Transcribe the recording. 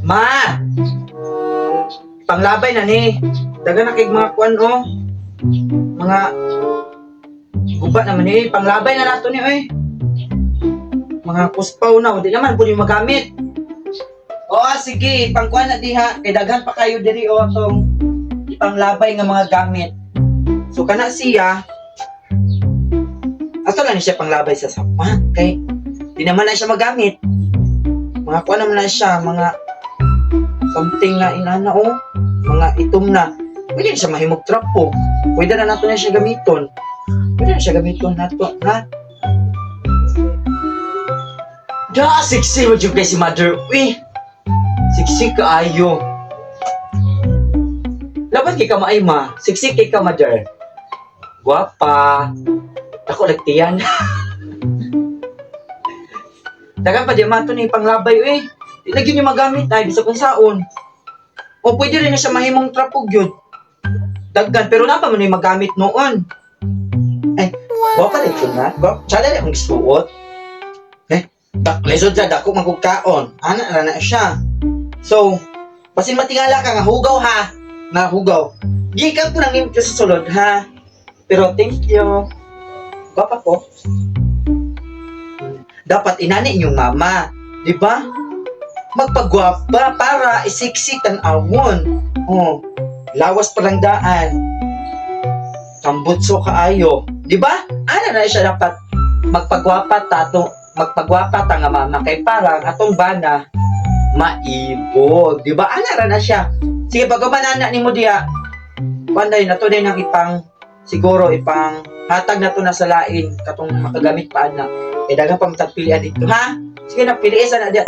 Ma! Panglabay na ni. Daga na kay mga kuan oh. Mga guba naman ni. Panglabay na nato ni oy. Mga kuspaw na. Di naman pwede magamit. Oo, sige. Pangkuan na diha. Kay daghan pa kayo diri o itong ipanglabay nga mga gamit. So, kana siya. Ato lang siya panglabay sa sapat. Kay di naman na siya magamit. Mga kuan naman na siya. Mga something na inana o. Mga itom na. Pwede na siya mahimog trapo. Pwede na nato na siya gamiton. Pwede na siya gamiton nato. Ha? Da, siksi mo dyan si mother. Uy! Siksi ka ayo. Laban kay ka maay ma. Siksi kay ka mother. Guwapa. Ako nagtiyan. Dagan pa diyan mato ni panglabay eh. Di lagi niyo magamit ay bisa kung saon. O pwede rin na siya mahimong trapog yun. Daggan pero na pa man yung magamit noon. Ay, guwapa rin ito na. Tsada rin ang gisuot. Lesod dyan, dako magkugkaon. Ana na siya. So, pasin matingala ka nga hugaw ha. Nga hugaw. Gikan po nang imit sa sulod ha. Pero thank you. Papa po. Dapat inani inyong mama. Diba? Magpagwapa para isiksik ang awon. Oh, lawas palang daan. Kambutso kaayo. Diba? Ana na siya dapat magpagwapa tato. Magpagwapa ta nga mama kay parang atong bana maibog, di ba? Ana ra na siya. Sige pagkamanana nimo diha. Panday na to din ang ipang siguro ipang hatag na to na sa lain katong makagamit pa ana. Eh daghang pang pilian dito ha. Sige na piliisan na diha.